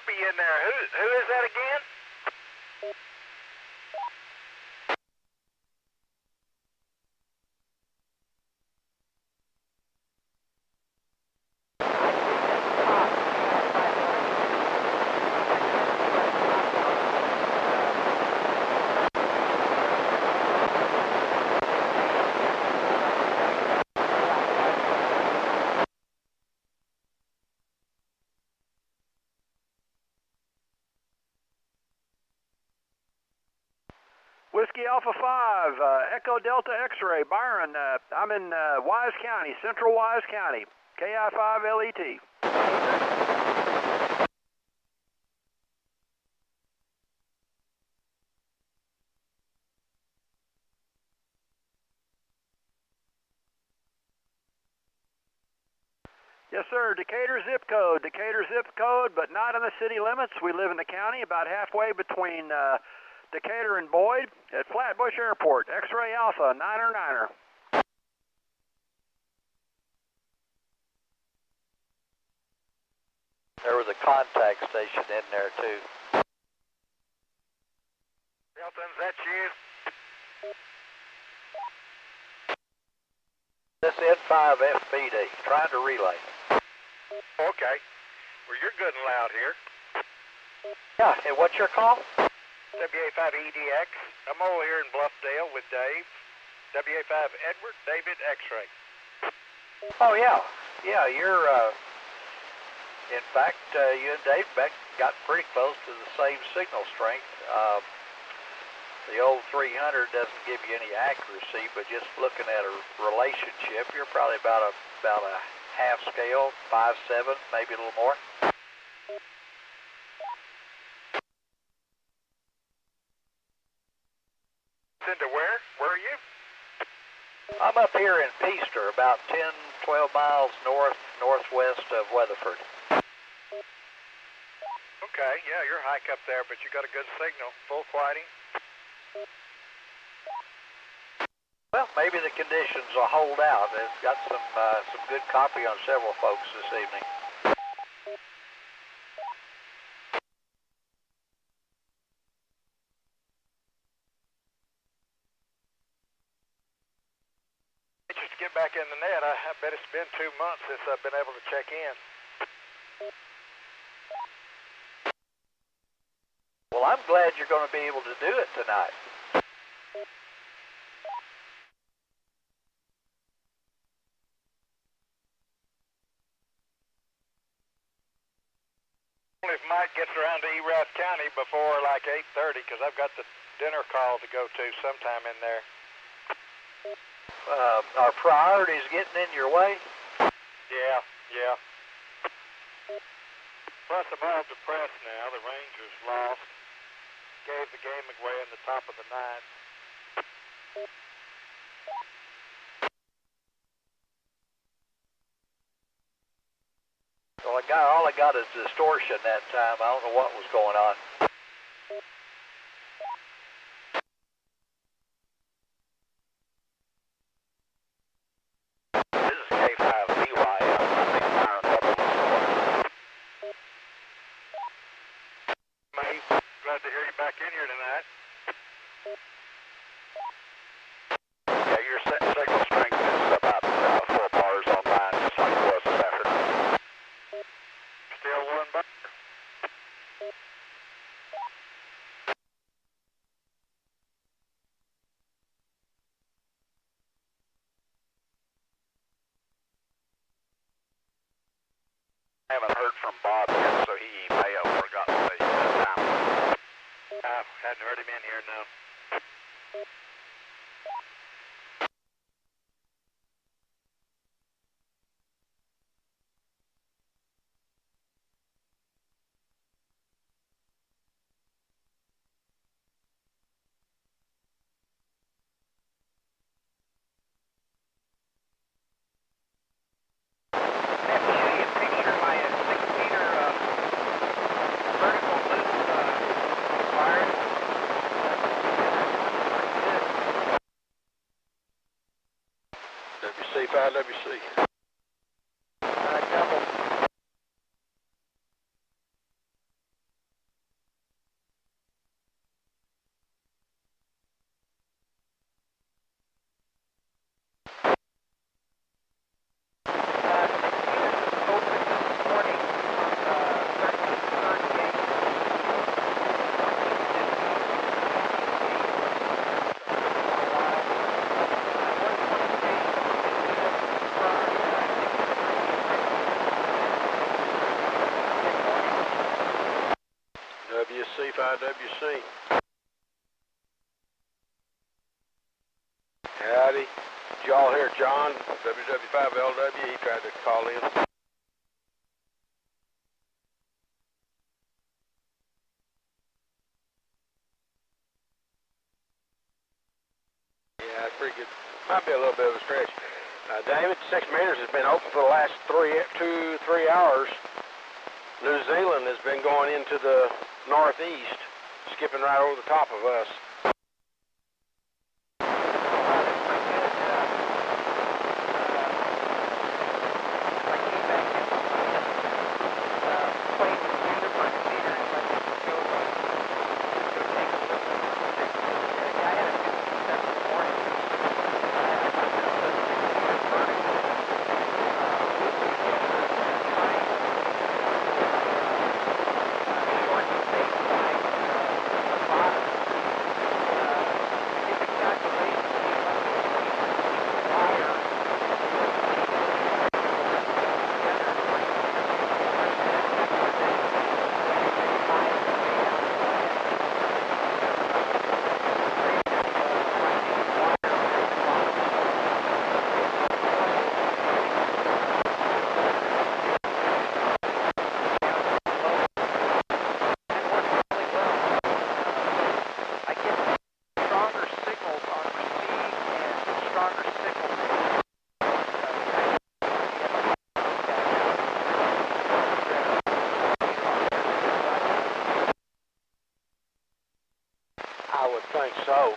copy in there. Who is that again? Whiskey Alpha 5, Echo Delta X-Ray, Byron. I'm in Wise County, Central Wise County, KI5LET. Yes, sir. Decatur zip code, but not in the city limits. We live in the county, about halfway between Decatur and Boyd at Flatbush Airport. X-Ray Alpha, 9er. There was a contact station in there too. Delton, is that you? This N5 FPD, trying to relay. Okay. Well, you're good and loud here. Yeah, and what's your call? WA5EDX. I'm over here in Bluffdale with Dave. WA5 Edward David X-Ray. Oh, yeah. Yeah, you're, in fact, you and Dave Beck got pretty close to the same signal strength. The old 300 doesn't give you any accuracy, but just looking at a relationship, you're probably about a half scale, 5/7, maybe a little more. Into where? Where are you? I'm up here in Peaster, about 10, 12 miles northwest of Weatherford. Okay, yeah, you're hike up there, but you got a good signal. Full quieting. Well, maybe the conditions will hold out. It's got some good copy on several folks this evening. Just to get back in the net, I bet it's been 2 months since I've been able to check in. Well, I'm glad you're going to be able to do it tonight. If Mike gets around to Erath County before like 8:30, because I've got the dinner call to go to sometime in there. Are priorities getting in your way? Yeah. Plus, I'm all depressed now. The Rangers lost. Gave the game away in the top of the ninth. Well, all I got is distortion that time. I don't know what was going on. This is K5BY. I think Byron doubled the score. Mate, glad to hear you back in here tonight. Yeah, your signal strength is about 4 bars on mine, just like it was this afternoon. Still 1 bar. I haven't heard from Bob yet, so he may have forgotten the time. I hadn't heard him in here, no. WC. WC. Howdy. Did y'all hear John, WW5LW? He tried to call in. Yeah, that's pretty good. Might be a little bit of a stretch. David, 6 meters has been open for the last 3 hours. New Zealand has been going into the northeast, skipping right over the top of us. I would think so.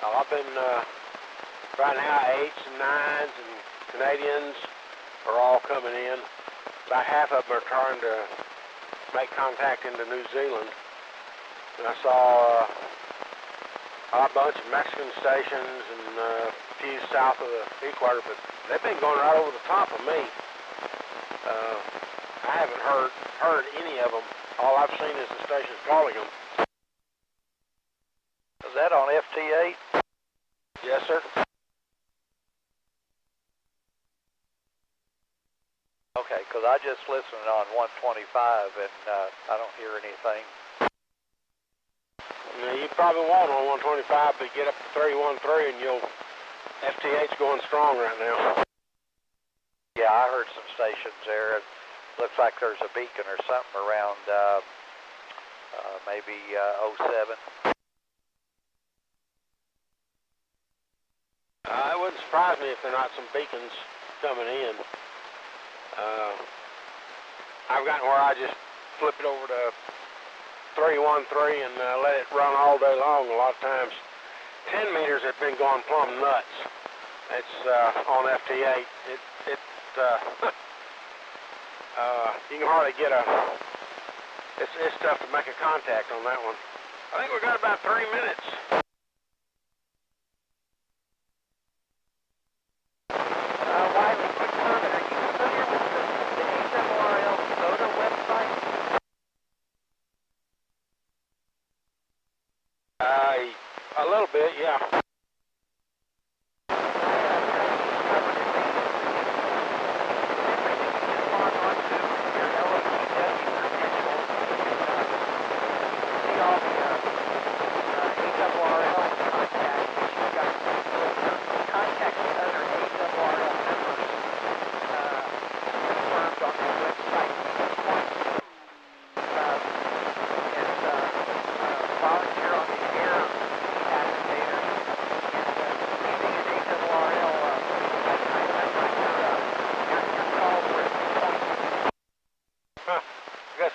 I've been right now 8s and 9s and Canadians are all coming in. About half of them are trying to make contact into New Zealand. And I saw a bunch of Mexican stations and a few south of the equator, but they've been going right over the top of me. I haven't heard any of them. All I've seen is the stations calling them. Is that on FT8? Yes, sir. Okay, because I just listened on 125 and I don't hear anything. Now, you probably won't on 125, but get up to 313 and you'll... FT8's going strong right now. Yeah, I heard some stations there. It looks like there's a beacon or something around maybe 07. It wouldn't surprise me if there are not some beacons coming in. I've gotten where I just flip it over to 313 and let it run all day long. A lot of times 10 meters have been going plumb nuts. It's on FT8. You can hardly get it's tough to make a contact on that one. I think we got about 3 minutes. Wiley, quick comment. Are you familiar with the AWRL SOTA website? A little bit, yeah.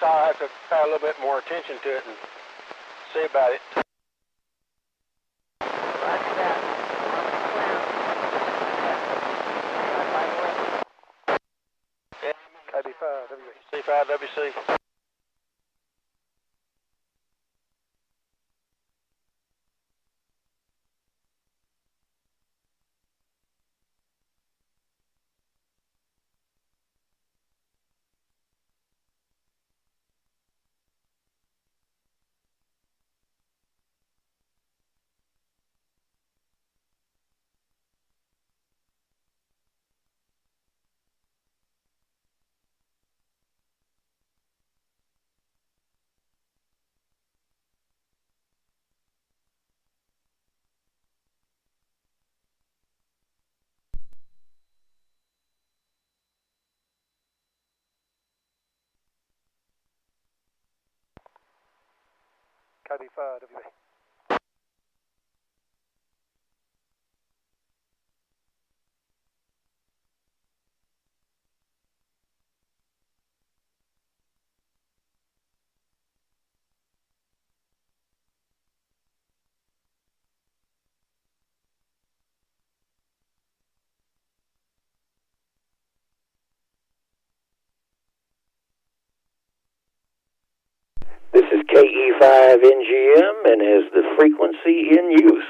I'll have to pay a little bit more attention to it and see about it. Roger that. C5WC. KD5WA. This is KE5NGM and is the frequency in use.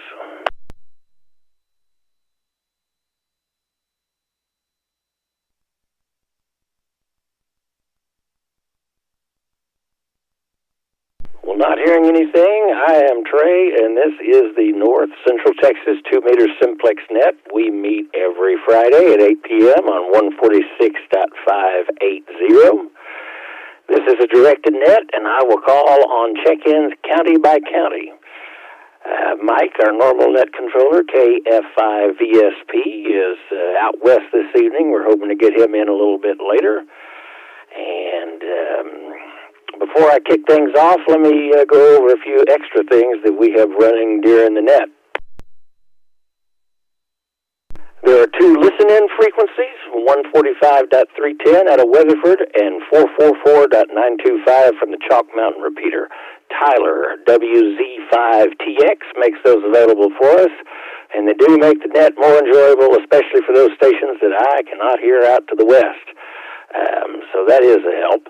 Well, not hearing anything. I am Trey, and this is the North Central Texas 2-meter Simplex net. We meet every Friday at 8 p.m. on 146.580. This is a directed net, and I will call on check-ins county by county. Mike, our normal net controller, KF5VSP, is out west this evening. We're hoping to get him in a little bit later. And before I kick things off, let me go over a few extra things that we have running during the net. There are two listen-in frequencies, 145.310 out of Weatherford and 444.925 from the Chalk Mountain repeater. Tyler, WZ5TX, makes those available for us, and they do make the net more enjoyable, especially for those stations that I cannot hear out to the west. So that is a help.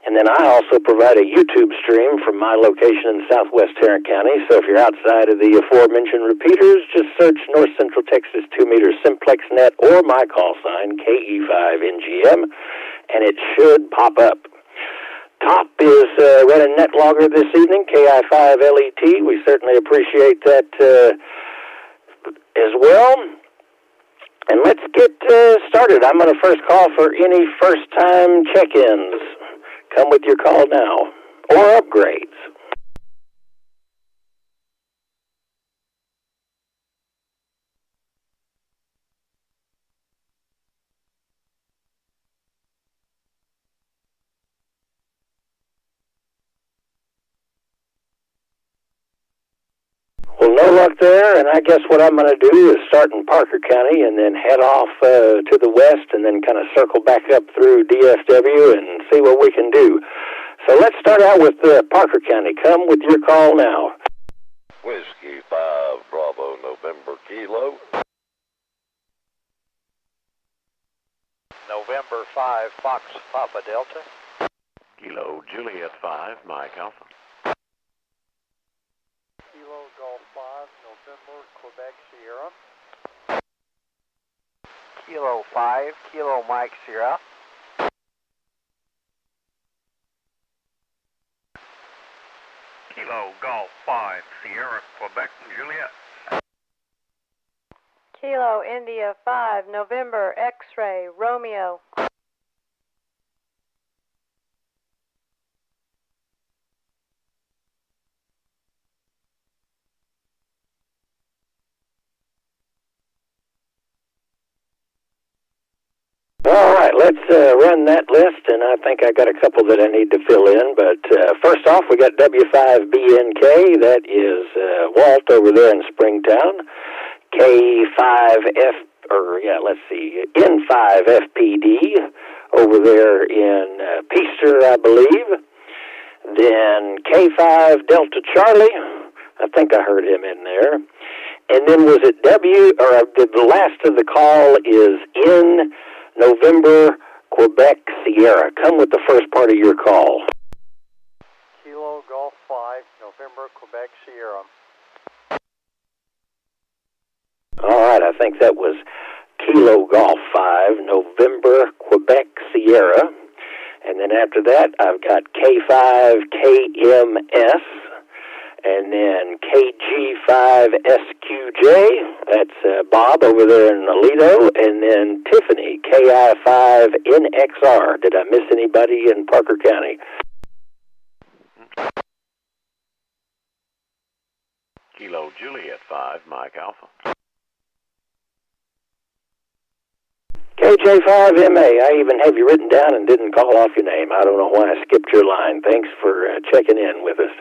And then I also provide a YouTube stream from my location in southwest Tarrant County, so if you're outside of the aforementioned repeaters, just search North Central Texas 2-meter Simplex net or my call sign, KE5NGM, and it should pop up. Top is running net logger this evening, KI5LET. We certainly appreciate that as well. And let's get started. I'm going to first call for any first-time check-ins. Come with your call now, or upgrades. Well, no luck there, and I guess what I'm going to do is start in Parker County and then head off to the west and then kind of circle back up through DFW and see what we can do. So let's start out with Parker County. Come with your call now. Whiskey 5 Bravo November Kilo. November 5 Fox Papa Delta. Kilo Juliet 5 Mike Alpha. Kilo Golf 5, November, Quebec, Sierra. Kilo 5 Kilo Mike Sierra. Kilo Golf 5, Sierra, Quebec, Juliet. Kilo India 5, November, X-ray, Romeo. All right, let's run that list, and I think I got a couple that I need to fill in. But first off, we got W5BNK. That is Walt over there in Springtown. N5FPD over there in Peaster, I believe. Then K5 Delta Charlie. I think I heard him in there. And then was it the last of the call is in November, Quebec, Sierra. Come with the first part of your call. Kilo Golf 5, November, Quebec, Sierra. All right, I think that was Kilo Golf 5, November, Quebec, Sierra. And then after that, I've got K5KMS, and then KG5SQJ. That's Bob over there in Aledo, and then Tiffany, KI5NXR. Did I miss anybody in Parker County? Kilo Juliet 5 Mike Alpha. KJ5MA, I even have you written down and didn't call off your name. I don't know why I skipped your line. Thanks for checking in with us.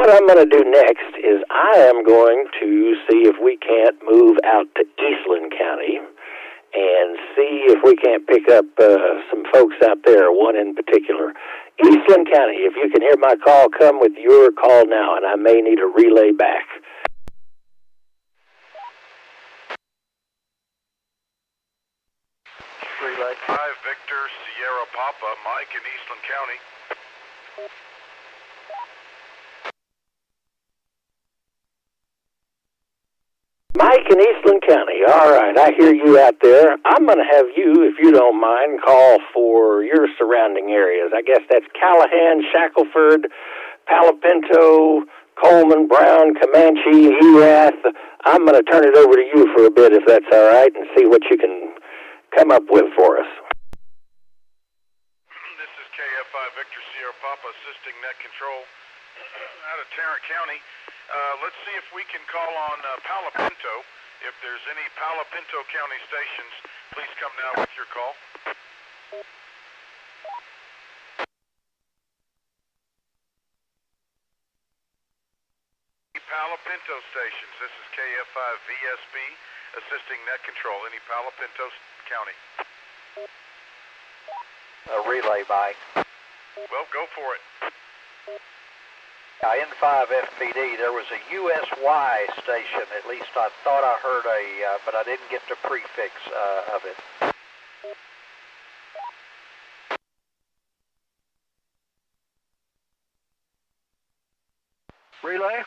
what I'm going to do next is I am going to see if we can't move out to Eastland County and see if we can't pick up some folks out there, one in particular. Eastland County, if you can hear my call, come with your call now, and I may need a relay back. Relay. 5 Victor Sierra Papa, Mike in Eastland County. Mike in Eastland County. All right, I hear you out there. I'm going to have you, if you don't mind, call for your surrounding areas. I guess that's Callahan, Shackelford, Palo Pinto, Coleman, Brown, Comanche, Erath. I'm going to turn it over to you for a bit, if that's all right, and see what you can come up with for us. This is KF5 Victor Sierra Papa assisting net control out of Tarrant County. Let's see if we can call on Palo Pinto. If there's any Palo Pinto County stations, please come now with your call. Palo Pinto stations, this is KF5 VSB assisting net control. Any Palo Pinto County? A relay, Mike. Well, go for it. N5 FPD, there was a USY station, at least I thought I heard but I didn't get the prefix of it. Relay.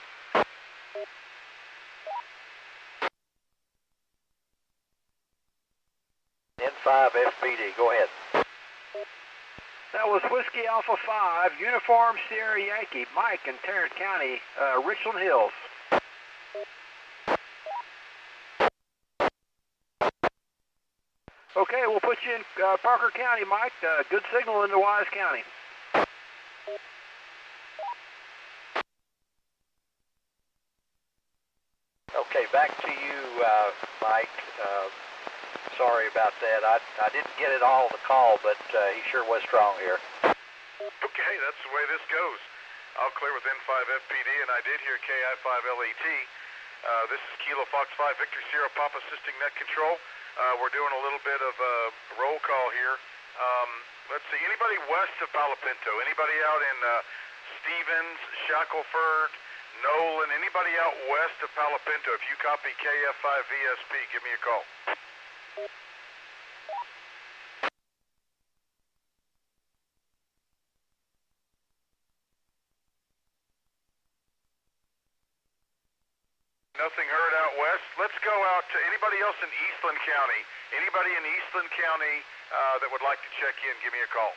N5 FPD, go ahead. That was Whiskey Alpha 5, Uniform Sierra Yankee, Mike in Tarrant County, Richland Hills. Okay, we'll put you in Parker County, Mike. Good signal into Wise County. Okay, back to you, Mike. Sorry about that. I didn't get it all the call, but he sure was strong here. Okay, that's the way this goes. I'll clear with N5 FPD, and I did hear KI5LET. This is Kilo Fox 5 Victor Sierra Papa assisting net control. We're doing a little bit of a roll call here. Let's see, anybody west of Palo Pinto? Anybody out in Stevens, Shackelford, Nolan? Anybody out west of Palo Pinto? If you copy KF5 VSP, give me a call. 0 heard out west. Let's go out to anybody else in Eastland County. Anybody in Eastland County that would like to check in, give me a call.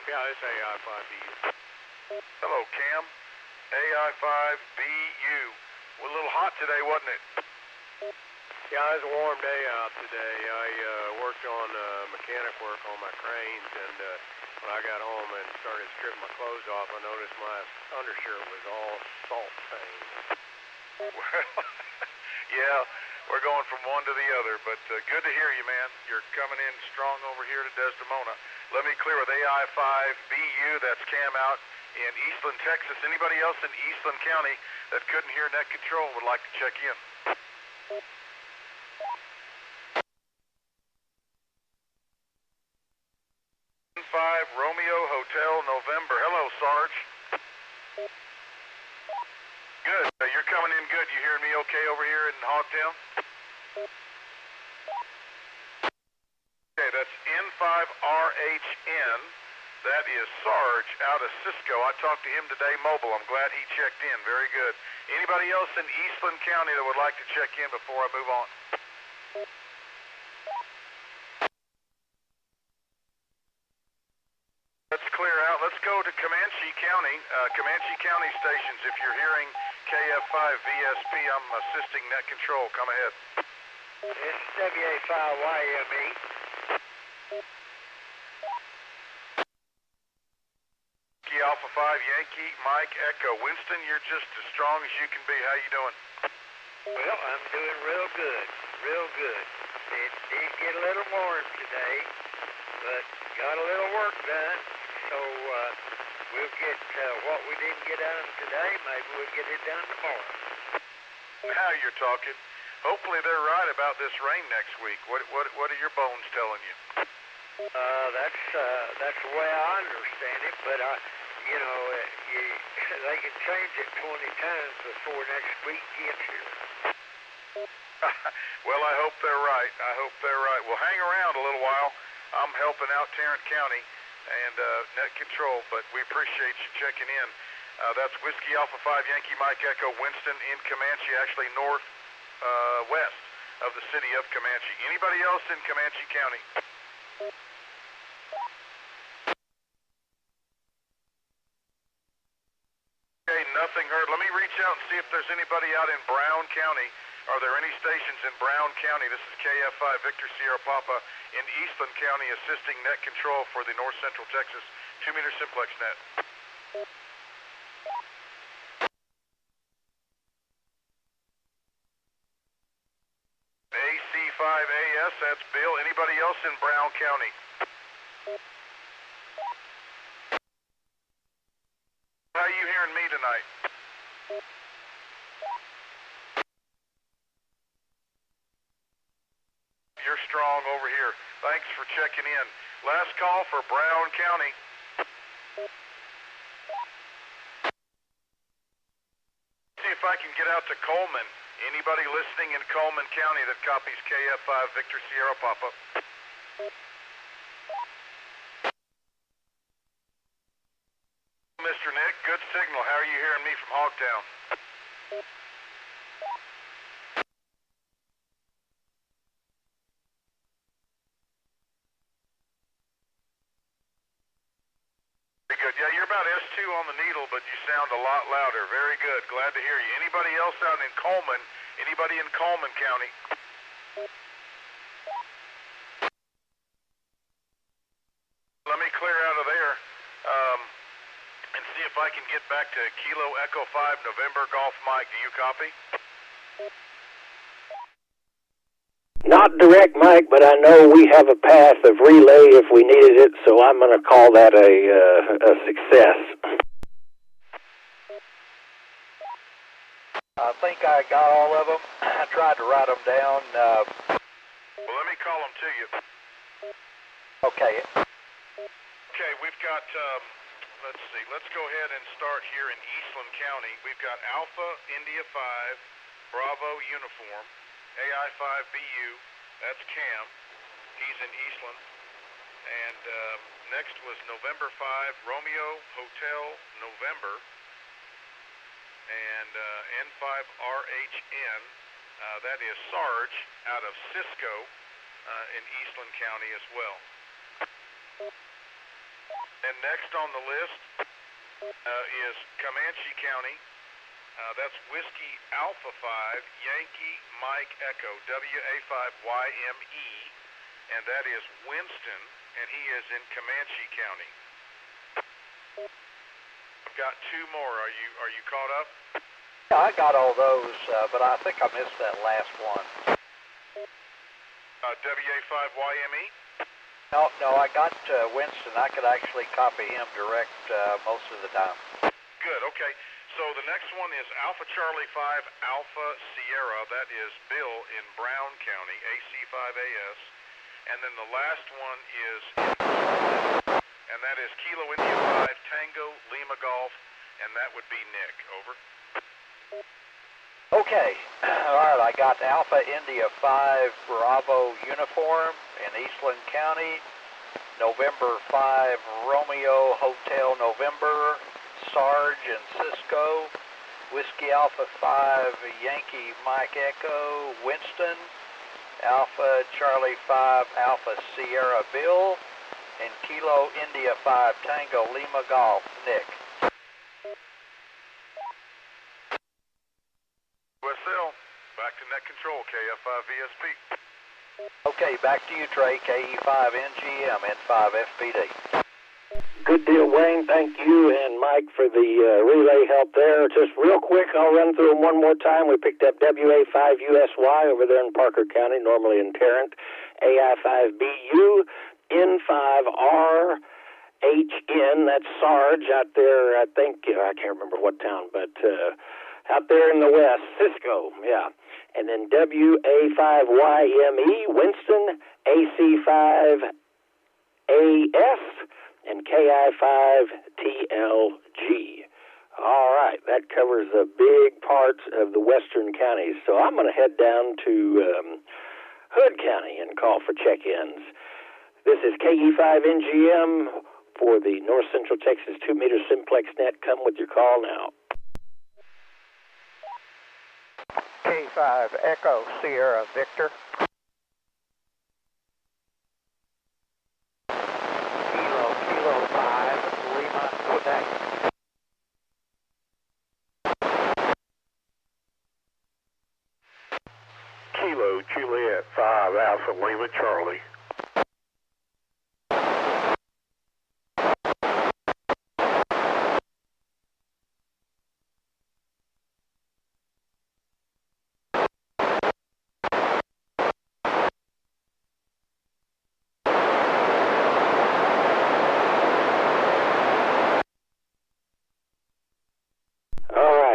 Yeah, this AI5BU. Hello, Cam. AI5BU. A little hot today, wasn't it? Yeah, it was a warm day out today. I worked on mechanic work on my cranes, and when I got home and started stripping my clothes off, I noticed my undershirt was all salt stained. Well, yeah, we're going from one to the other, but good to hear you, man. You're coming in strong over here to Desdemona. Let me clear with AI5BU, that's Cam out in Eastland, Texas. Anybody else in Eastland County that couldn't hear net control would like to check in? 5 Romeo Hotel November. Hello, Sarge. Good. You're coming in good. You hearing me okay over here in Hogtown? Okay, that's N5RHN. That is Sarge out of Cisco. I talked to him today mobile. I'm glad he checked in. Very good. Anybody else in Eastland County that would like to check in before I move on? Let's clear out. Let's go to Comanche County. Comanche County stations, if you're hearing KF5 VSP, I'm assisting net control. Come ahead. This is WA5YME. Alpha 5 Yankee Mike Echo. Winston, you're just as strong as you can be. How you doing? Well, I'm doing real good. Real good. It did get a little warm today, but got a little work done. So we'll get what we didn't get done today, maybe we'll get it done tomorrow. Now you're talking. Hopefully they're right about this rain next week. What are your bones telling you? That's the way I understand it, but they can change it 20 times before next week gets here. Well, I hope they're right. I hope they're right. Well, hang around a little while. I'm helping out Tarrant County and Net Control, but we appreciate you checking in. That's Whiskey Alpha 5 Yankee Mike Echo Winston in Comanche, actually west of the city of Comanche. Anybody else in Comanche County? Okay, nothing heard. Let me reach out and see if there's anybody out in Brown County. Are there any stations in Brown County? This is KF5 Victor Sierra Papa in Eastland County assisting Net Control for the North Central Texas 2-meter Simplex net. AC5AS, that's Bill. Anybody else in Brown County? How are you hearing me tonight? You're strong over here. Thanks for checking in. Last call for Brown County. See if I can get out to Coleman. Anybody listening in Coleman County that copies KF5 Victor Sierra Papa? Mr. Nick, good signal. How are you hearing me from Hogtown? Very good. Yeah, you're about S2 on the needle, but you sound a lot louder. Very good. Glad to hear you. Anybody else out in Coleman? Anybody in Coleman County? Let me clear out of there and see if I can get back to Kilo Echo 5 November Golf Mike. Do you copy? Not direct, Mike, but I know we have a path of relay if we needed it, so I'm going to call that a success. I think I got all of them. I tried to write them down. Well, let me call them to you. Okay. Okay, we've got, let's see, let's go ahead and start here in Eastland County. We've got Alpha India 5, Bravo Uniform, AI5BU, that's Cam. He's in Eastland. And next was November 5, Romeo Hotel November. And N5RHN, that is Sarge out of Cisco in Eastland County as well. And next on the list is Comanche County. That's Whiskey Alpha 5 Yankee Mike Echo WA5YME, and that is Winston, and he is in Comanche County. I've got two more. Are you caught up? Yeah, I got all those, but I think I missed that last one. WA5YME? No, I got Winston. I could actually copy him direct most of the time. Good, okay. So the next one is Alpha Charlie 5 Alpha Sierra. That is Bill in Brown County, AC5AS. And then the last one is, and that is Kilo India 5 Tango Lima Golf, and that would be Nick. Over. Okay. All right, I got Alpha India 5 Bravo Uniform in Eastland County, November 5 Romeo Hotel November, Sarge and Cisco, Whiskey Alpha 5 Yankee Mike Echo, Winston, Alpha Charlie 5 Alpha Sierra Bill, and Kilo India 5 Tango Lima Golf, Nick. USL, back to Net Control, KF5 VSP. Okay, back to you, Trey, KE5NGM, N5FPD. Good deal, Wayne. Thank you and Mike for the relay help there. Just real quick, I'll run through them one more time. We picked up WA5USY over there in Parker County, normally in Tarrant, AI5BU, N5R, HN, that's Sarge out there, I think, I can't remember what town, but out there in the west, Cisco, yeah. And then WA5YME, Winston, AC5AS, and KI5TLG. All right, that covers the big parts of the western counties. So I'm going to head down to Hood County and call for check-ins. This is KE5NGM for the North Central Texas 2-meter Simplex net. Come with your call now. K5 Echo Sierra Victor. Kilo 5 Lima Quebec. Kilo Juliet 5 Alpha Lima Charlie.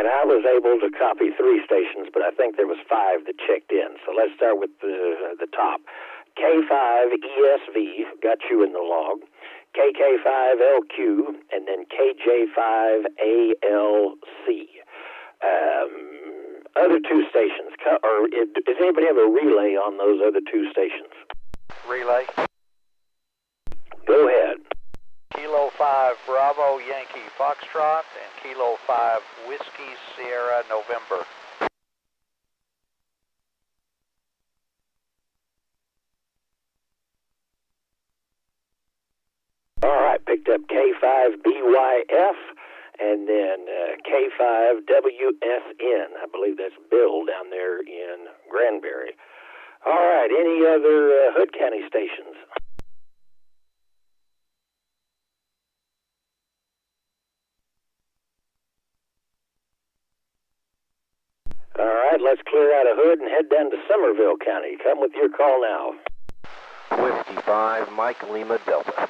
I was able to copy 3 stations, but I think there was 5 that checked in. So let's start with the top. K5ESV got you in the log. KK5LQ, and then KJ5ALC. Other 2 stations, or does anybody have a relay on those other 2 stations? Relay. Go ahead. Kilo 5 Bravo Yankee Foxtrot and Kilo 5 Whiskey Sierra November. All right, picked up K5BYF and then K5WSN. I believe that's Bill down there in Granbury. All right, any other Hood County stations? All right, let's clear out of Hood and head down to Somerville County. Come with your call now. Whiskey 5, Mike Lima Delta.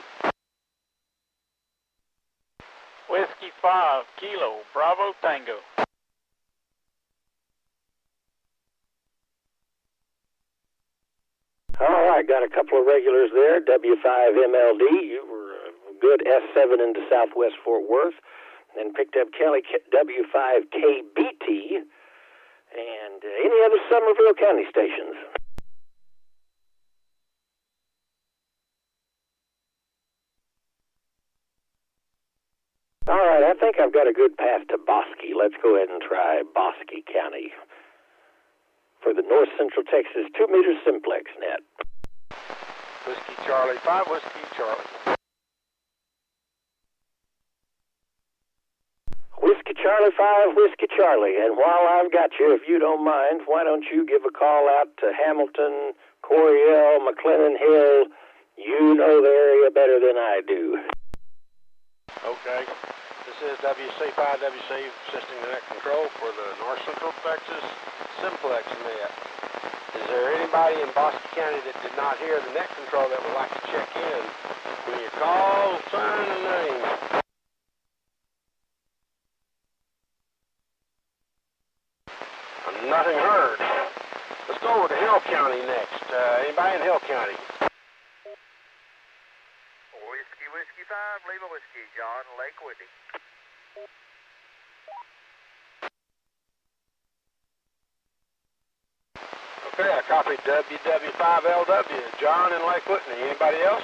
Whiskey 5, Kilo, Bravo Tango. All right, got a couple of regulars there. W5MLD, you were a good S7 into Southwest Fort Worth. Then picked up Kelly W5KBT. And any other Somerville County stations? All right, I think I've got a good path to Bosque. Let's go ahead and try Bosque County for the North Central Texas 2-meter Simplex net. Whiskey Charlie 5, Whiskey Charlie. Whiskey Charlie 5, Whiskey Charlie. And while I've got you, if you don't mind, why don't you give a call out to Hamilton, Coryell, McLennan Hill? You know the area better than I do. Okay. This is WC5WC assisting the net control for the North Central Texas Simplex net. Is there anybody in Bosque County that did not hear the net control that would like to check in? When you call, sign, and name. Nothing heard. Let's go over to Hill County next. Anybody in Hill County? Whiskey 5, Lima Whiskey, John, Lake Whitney. Okay, I copied WW5LW, John in Lake Whitney. Anybody else?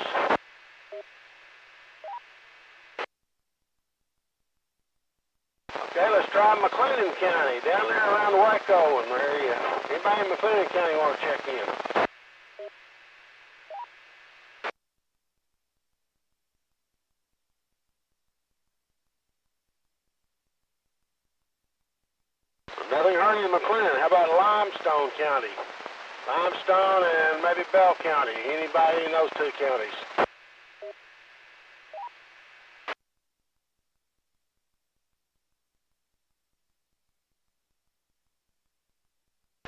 Okay, let's try McLennan County, down there around Waco and area. Anybody in McLennan County want to check in? Nothing heard in McLennan. How about Limestone County? Limestone and maybe Bell County. Anybody in those 2 counties?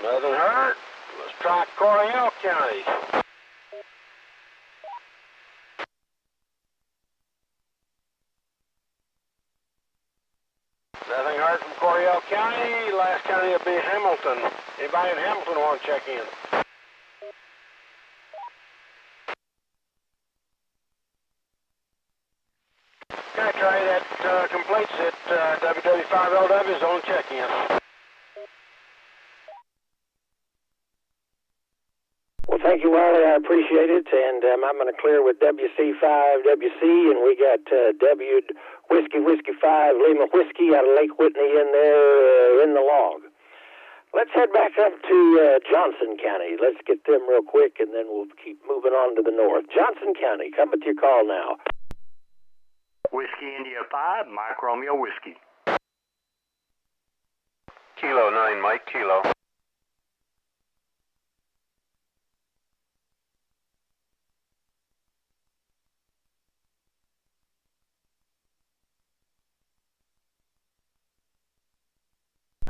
Nothing heard. Let's try Coryell County. will be Hamilton. Anybody in Hamilton want to check in? Okay, Trey, that completes it. WW5LW is on check-in. Well, thank you, Wiley. I appreciate it. And I'm going to clear with WC5WC, and we got Whiskey 5 Lima Whiskey out of Lake Whitney in there in the log. Let's head back up to Johnson County. Let's get them real quick, and then we'll keep moving on to the north. Johnson County, come with your call now. Whiskey India 5, Mike Romeo Whiskey. Kilo 9, Mike, Kilo.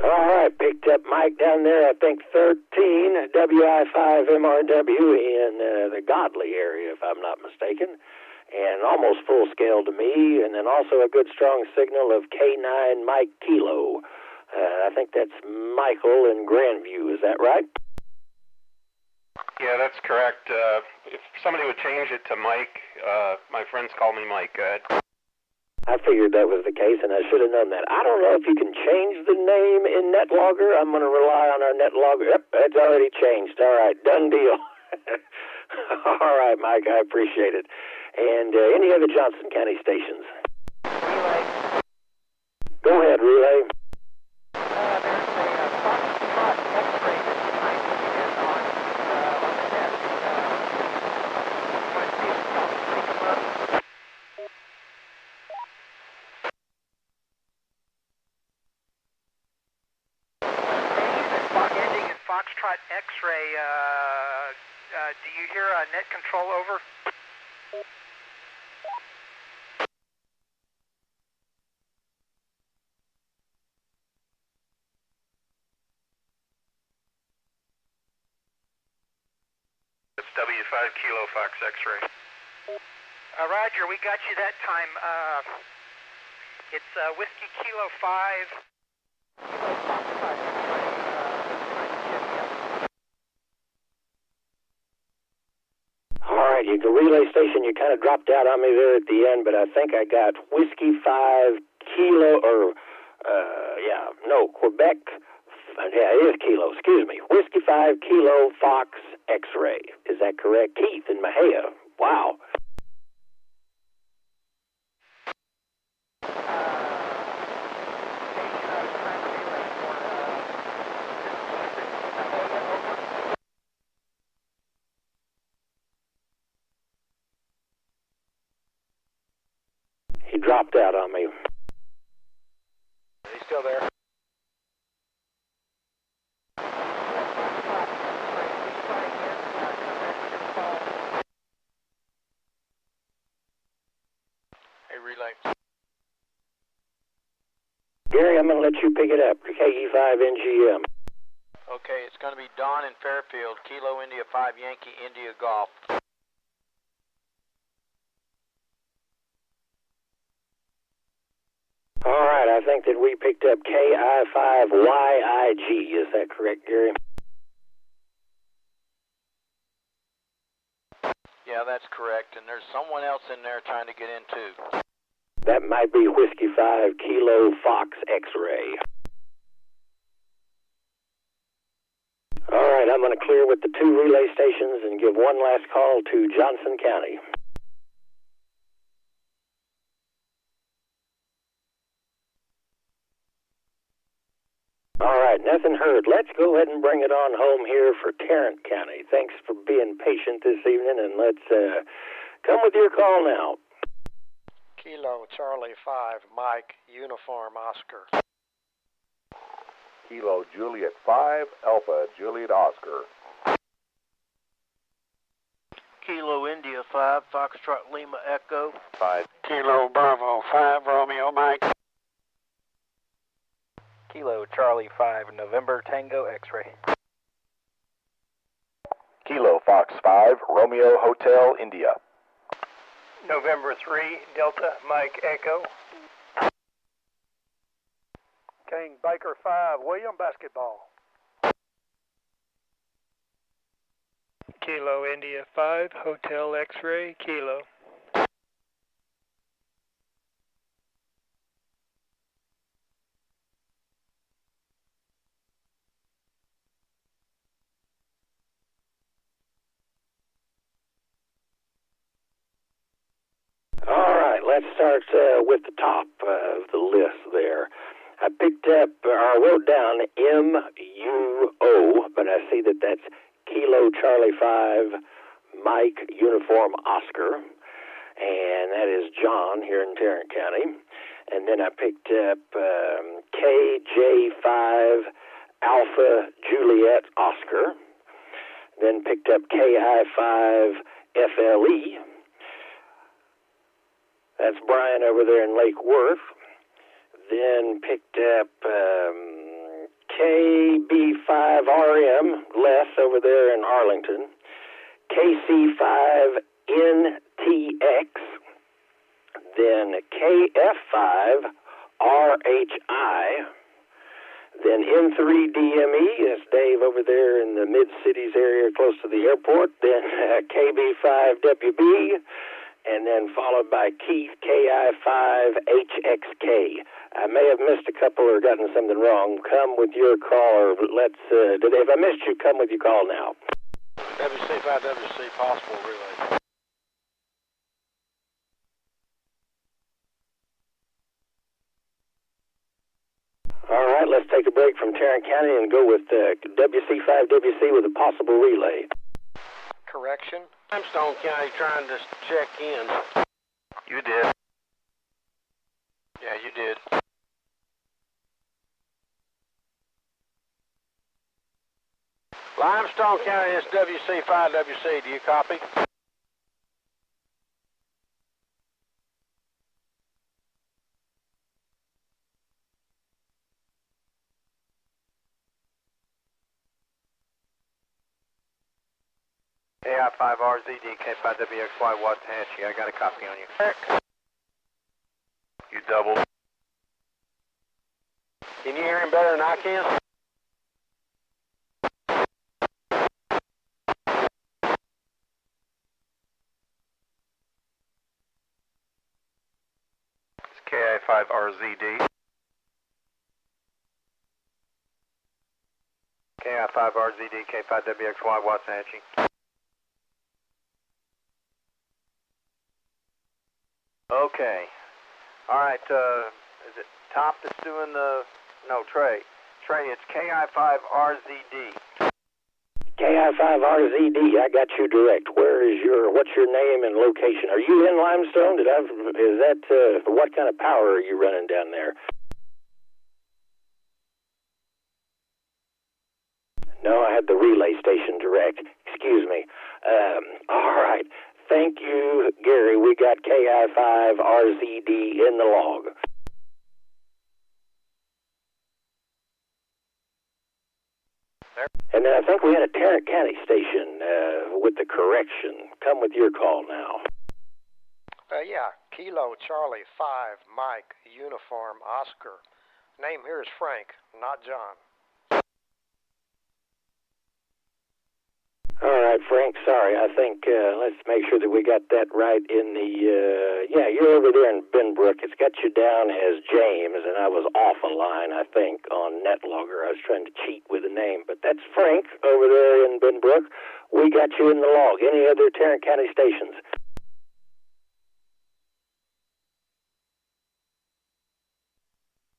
All right, picked up Mike down there, I think 13, WI5MRW in the Godley area, if I'm not mistaken, and almost full scale to me, and then also a good strong signal of K9 Mike Kilo. I think that's Michael in Grandview, is that right? Yeah, that's correct. If somebody would change it to Mike, my friends call me Mike. Go ahead. I figured that was the case, and I should have known that. I don't know if you can change the name in NetLogger. I'm going to rely on our NetLogger. Yep, it's already changed. All right, done deal. All right, Mike, I appreciate it. And any other Johnson County stations? Relay. Go ahead, Relay. There's a Foxtrot X-ray that's trying to get in on the net. Want to see if it's going to come up? Ending in Foxtrot X-ray. Do you hear net control over? It's W5 Kilo Fox X-ray. Roger, we got you that time. It's Whiskey Kilo 5. All right, you can relay station. You kind of dropped out on me there at the end, but I think I got Whiskey 5 Kilo, Quebec. Yeah, it is Kilo, excuse me. Whiskey 5 Kilo Fox X-ray. Is that correct? Keith in Mahia. Wow. He dropped out on me. He's still there. Gary, I'm going to let you pick it up. KE5NGM. Okay, it's going to be Don in Fairfield, Kilo India 5 Yankee India Golf. All right, I think that we picked up KI5YIG. Is that correct, Gary? Yeah, that's correct, and there's someone else in there trying to get in too. That might be Whiskey 5 Kilo Fox X-ray. All right, I'm going to clear with the 2 relay stations and give one last call to Johnson County. All right, nothing heard. Let's go ahead and bring it on home here for Tarrant County. Thanks for being patient this evening, and let's come with your call now. Kilo Charlie 5, Mike, Uniform Oscar. Kilo Juliet 5, Alpha Juliet Oscar. Kilo India 5, Foxtrot Lima Echo. 5. Kilo Bravo 5, Romeo Mike. Kilo Charlie 5, November Tango X-ray. Kilo Fox 5, Romeo Hotel India. November 3, Delta Mike Echo. King Baker 5, William Basketball. Kilo India 5, Hotel X-Ray, Kilo. All right, let's start with the top of the list there. I picked up, or I wrote down MUO, but I see that that's Kilo Charlie 5, Mike Uniform Oscar, and that is John here in Tarrant County. And then I picked up KJ5 Alpha Juliet Oscar, then picked up KI5 FLE. That's Brian over there in Lake Worth. Then picked up KB5RM, Les over there in Arlington. KC5NTX. Then KF5RHI. Then N3DME, that's Dave over there in the Mid-Cities area close to the airport. Then KB5WB. And then followed by Keith KI5HXK. I may have missed a couple or gotten something wrong. Come with your call, or let's, if I missed you, come with your call now. WC5WC possible relay. All right, let's take a break from Tarrant County and go with WC5WC with a possible relay. Correction. Limestone County trying to check in. You did. Yeah, you did. Limestone County is WC5WC. Do you copy? AI5RZD K5WXY Waxahachie. I got a copy on you. You doubled. Can you hear him better than I can? It's KI5RZD. KI5RZD K5WXY Waxahachie. Okay. All right, is it Top that's doing the... No, Trey. Trey, it's KI5RZD. KI5RZD, I got you direct. What's your name and location? Are you in Limestone? What kind of power are you running down there? No, I had the relay station direct. Excuse me. All right. Thank you, Gary. We got KI5RZD in the log. And then I think we had a Tarrant County station with the correction. Come with your call now. Yeah, Kilo Charlie 5 Mike Uniform Oscar. Name here is Frank, not John. All right, Frank, sorry. I think let's make sure that we got that right in the... yeah, you're over there in Benbrook. It's got you down as James, and I was off a line, I think, on NetLogger. I was trying to cheat with a name, but that's Frank over there in Benbrook. We got you in the log. Any other Tarrant County stations?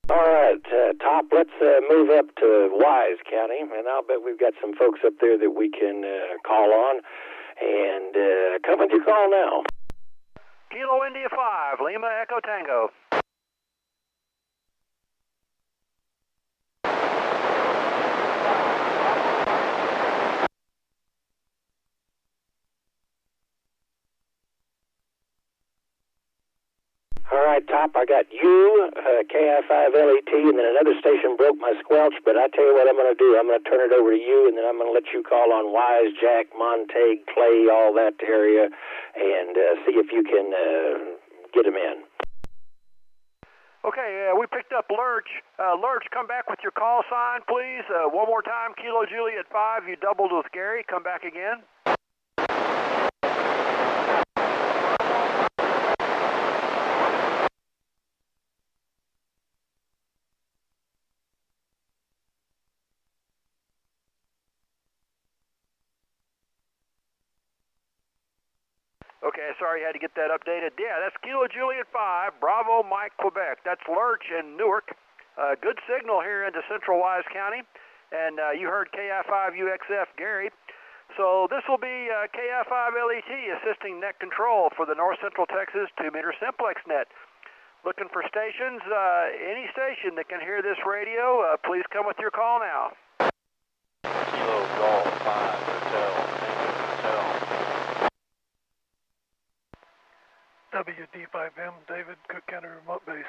All right, Top, let's move up to Wise County, and I'll bet we've got some folks up there that we can call on. And come with your call now. Kilo India 5, Lima Echo Tango. All right, Top, I got you, KI5LET, and then another station broke my squelch, but I tell you what I'm going to do. I'm going to turn it over to you, and then I'm going to let you call on Wise, Jack, Montague, Clay, all that area, and see if you can get them in. Okay, we picked up Lurch. Lurch, come back with your call sign, please. One more time, Kilo Juliet 5. You doubled with Gary. Come back again. Okay, sorry you had to get that updated. Yeah, that's Kilo Juliet 5, Bravo Mike, Quebec. That's Lurch in Newark. Good signal here into central Wise County. And you heard KI5UXF, Gary. So this will be KI5LET assisting net control for the North Central Texas 2-meter Simplex net. Looking for stations, any station that can hear this radio, please come with your call now. Kilo Golf 5 Hotel, Hotel. WD5M, David, Cook County Remote Base.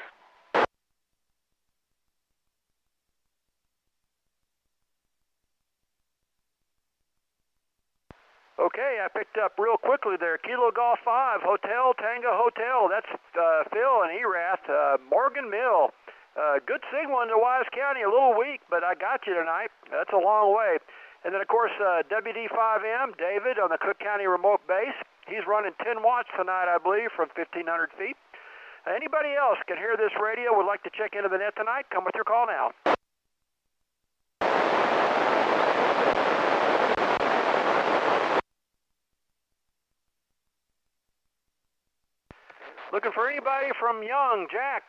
Okay, I picked up real quickly there. Kilo Golf 5, Hotel, Tango Hotel. That's Phil and Erath, Morgan Mill. Good signal into Wise County, a little weak, but I got you tonight. That's a long way. And then, of course, WD5M, David on the Cook County Remote Base. He's running 10 watts tonight, I believe, from 1,500 feet. Anybody else can hear this radio, would like to check into the net tonight, come with your call now. Looking for anybody from Young, Jack,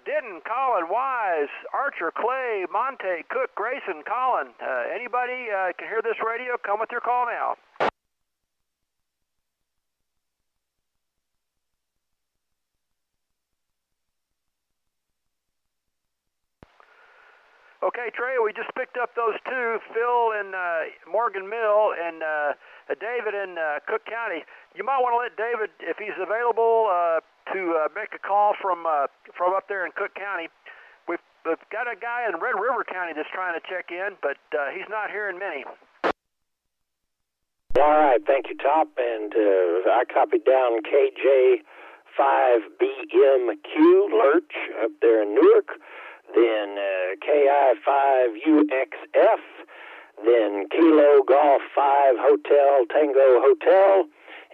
Denton, Colin, Wise, Archer, Clay, Monte, Cook, Grayson, Colin. Anybody can hear this radio, come with your call now. Okay, Trey, we just picked up those two, Phil and Morgan Mill and David in Cook County. You might want to let David, if he's available, to make a call from up there in Cook County. We've got a guy in Red River County that's trying to check in, but he's not hearing many. All right, thank you, Top. And I copied down KJ5BMQ, Lurch, up there in Newark. Then KI5UXF, then Kilo Golf 5 Hotel Tango Hotel,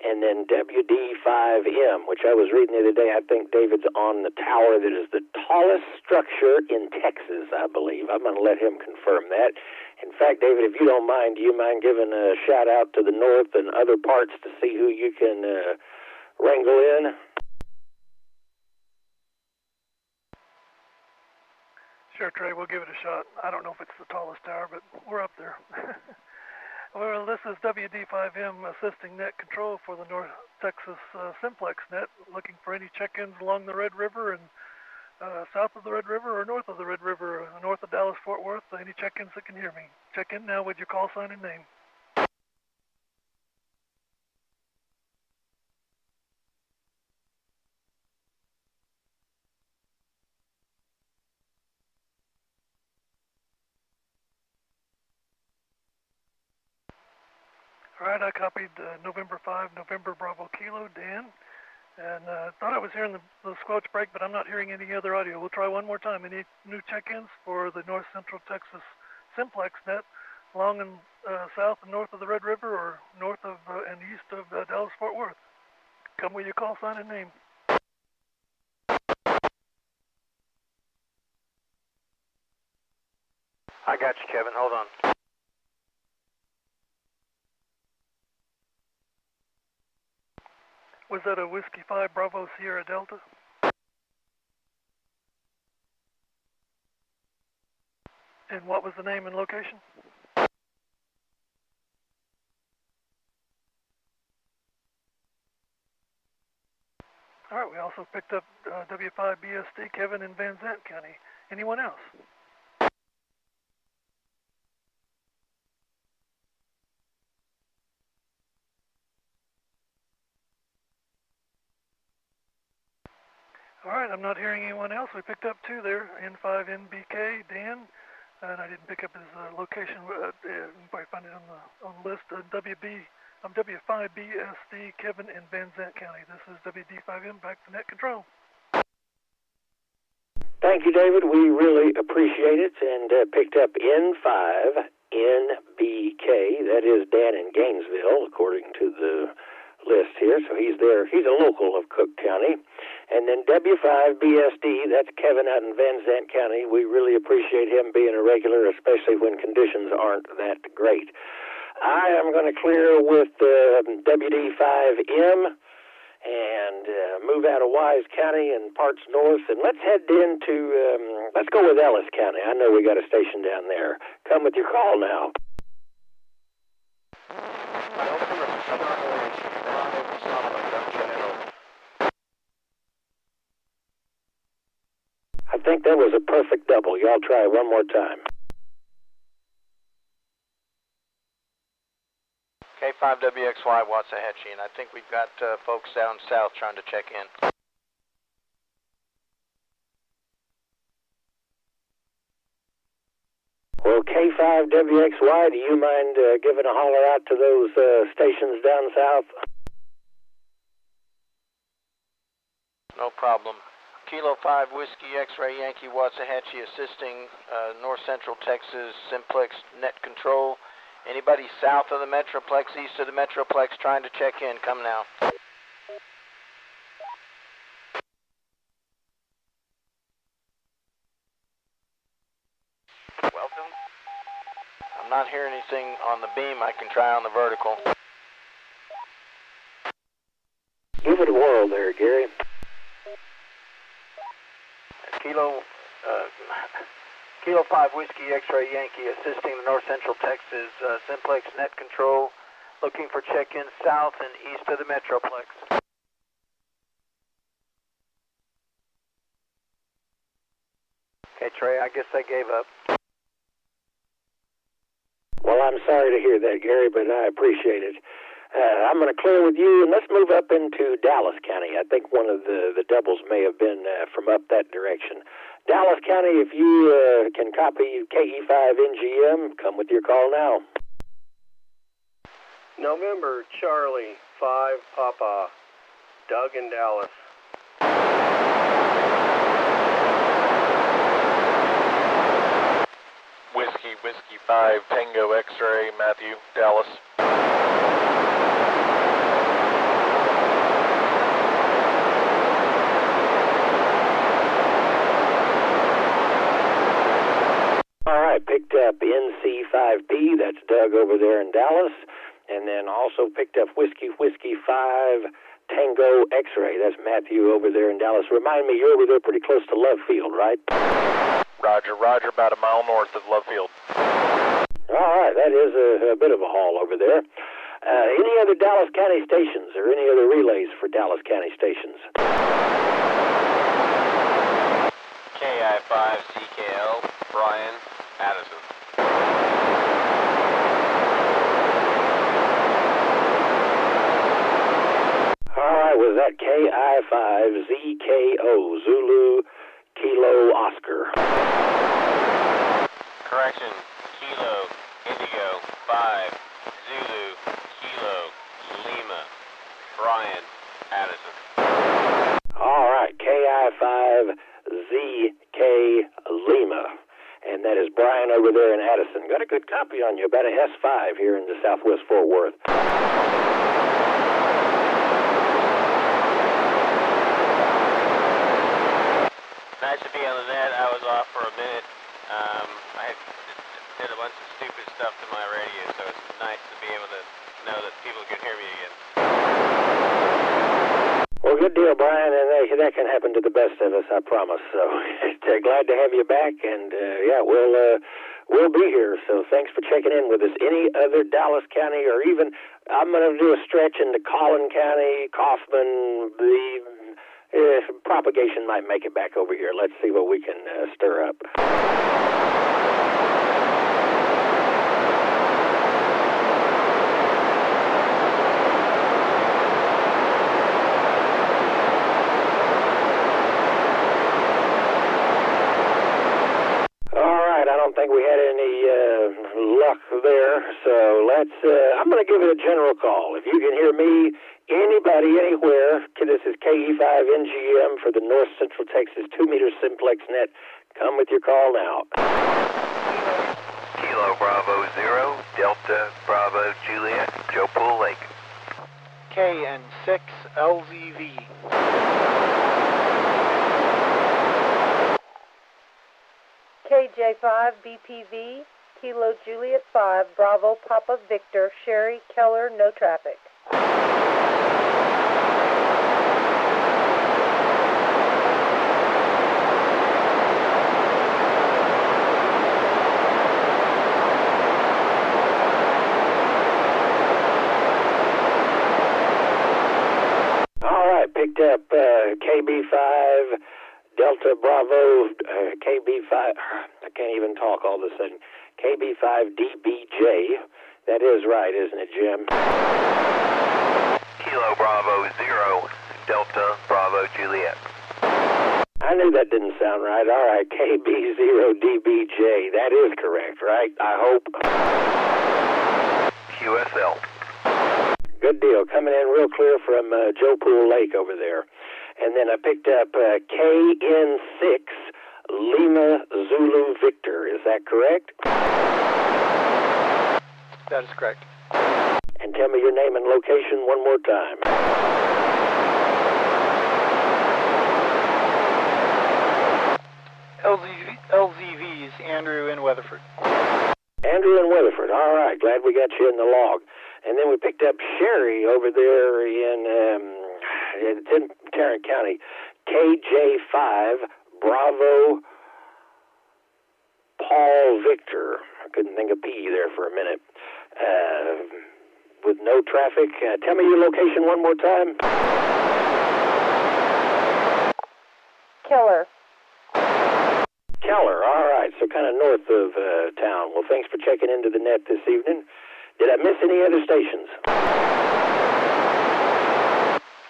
and then WD5M, which I was reading the other day. I think David's on the tower that is the tallest structure in Texas, I believe. I'm going to let him confirm that. In fact, David, if you don't mind, do you mind giving a shout out to the north and other parts to see who you can wrangle in? Sure, Trey, we'll give it a shot. I don't know if it's the tallest tower, but we're up there. Well, this is WD5M assisting net control for the North Texas Simplex net, looking for any check-ins along the Red River and south of the Red River or north of the Red River, north of Dallas-Fort Worth. Any check-ins that can hear me. Check in now with your call sign and name. All right, I copied November 5, November Bravo Kilo, Dan, and thought I was hearing the squelch break, but I'm not hearing any other audio. We'll try one more time. Any new check-ins for the North Central Texas Simplex net, along and south and north of the Red River, or north of and east of Dallas-Fort Worth? Come with your call sign and name. I got you, Kevin. Hold on. Was that a Whiskey 5 Bravo Sierra Delta? And what was the name and location? All right, we also picked up W5BSD Kevin in Van Zant County. Anyone else? All right, I'm not hearing anyone else. We picked up two there, N5NBK, Dan, and I didn't pick up his location. You can probably find it on the list. W5BSD, Kevin in Van Zant County. This is WD5M, back to net control. thank you, David. We really appreciate it, and picked up N5NBK. That is Dan in Gainesville, according to the list here. So he's there. He's a local of Cook County. And then W5BSD, that's Kevin out in Van Zandt County. We really appreciate him being a regular, especially when conditions aren't that great. I am going to clear with WD5M and move out of Wise County and parts north, and let's head into, let's go with Ellis County. I know we got a station down there. Come with your call now. I think that was a perfect double. Y'all try it one more time. K5WXY Waxahachie, and I think we've got folks down south trying to check in. Well, K5WXY, do you mind giving a holler out to those stations down south? No problem. Kilo 5 Whiskey X-Ray Yankee Waxahachie assisting North Central Texas Simplex net control. Anybody south of the Metroplex, east of the Metroplex trying to check in, come now. Welcome. I'm not hearing anything on the beam. I can try on the vertical. Give it a whirl there, Gary. Kilo 5 Whiskey X-Ray Yankee assisting the North Central Texas Simplex net control, looking for check-in south and east of the Metroplex. Okay, Trey, I guess they gave up. Well, I'm sorry to hear that, Gary, but I appreciate it. I'm going to clear with you, and let's move up into Dallas County. I think one of the doubles may have been from up that direction. Dallas County, if you can copy KE5NGM, come with your call now. November Charlie 5 Papa, Doug in Dallas. Whiskey 5 Tango X-Ray Matthew, Dallas. Picked up NC5P, that's Doug over there in Dallas, and then also picked up Whiskey 5 Tango X-Ray, that's Matthew over there in Dallas. Remind me, you're over there pretty close to Love Field, right? Roger, about a mile north of Love Field. All right, that is a bit of a haul over there. Any other Dallas County stations or any other relays for Dallas County stations? KI5CKL, Brian, Addison. All right, was that KI5ZKO, Zulu Kilo Oscar? Correction, Kilo Indigo 5 Zulu Kilo Lima, Brian, Addison. All right, KI5ZK Lima. And that is Brian over there in Addison. Got a good copy on you, about a S5 here in the Southwest Fort Worth. Nice to be on the net. I was off for a minute. I did a bunch of stupid stuff to my radio, so it's nice to be able to know that people can hear me again. Well, good deal, Brian, and that can happen to the best of us, I promise. So glad to have you back, and we'll be here. So thanks for checking in with us. Any other Dallas County, or even I'm going to do a stretch into Collin County, Kaufman. The propagation might make it back over here. Let's see what we can stir up. I don't think we had any luck there, so let's, I'm going to give it a general call. If you can hear me, anybody, anywhere, this is KE5NGM for the North Central Texas 2-meter Simplex net. Come with your call now. Kilo Bravo 0, Delta Bravo Juliet, Joe Pool Lake. KN6 LZV. KJ5 BPV, Kilo Juliet 5, Bravo Papa Victor, Sherry Keller, no traffic. All right, picked up KB5 Delta Bravo, KB5, I can't even talk all of a sudden, KB5DBJ, that is right, isn't it, Jim? Kilo Bravo 0, Delta Bravo Juliet. I knew that didn't sound right. All right, KB0DBJ, that is correct, right? I hope. QSL. Good deal, coming in real clear from Joe Pool Lake over there. And then I picked up KN6 Lima Zulu Victor. Is that correct? That is correct. And tell me your name and location one more time. LZV's Andrew in Weatherford. Andrew in Weatherford. All right, glad we got you in the log. And then we picked up Sherry over there it's in Tarrant County, KJ5 Bravo Paul Victor. I couldn't think of P there for a minute. With no traffic. Tell me your location one more time. Keller. Keller, all right, so kind of north of town. Well, thanks for checking into the net this evening. Did I miss any other stations?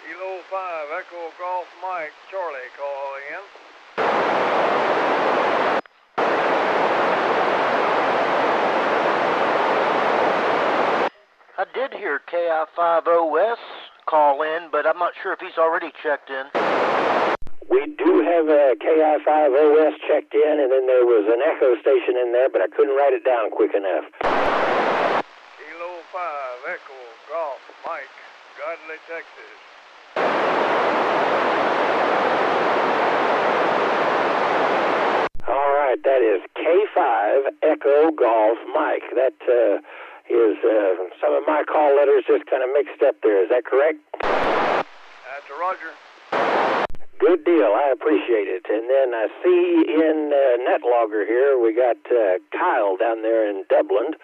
Kilo 5, Echo Golf Mike, Charlie call in. I did hear KI50S call in, but I'm not sure if he's already checked in. We do have a KI5OS checked in, and then there was an echo station in there, but I couldn't write it down quick enough. Kilo 5, Echo Golf Mike, Godley, Texas. All right, that is K5 Echo Golf Mike. That is some of my call letters just kind of mixed up there. Is that correct? That's a Roger. Good deal. I appreciate it. And then I see in NetLogger here we got Kyle down there in Dublin.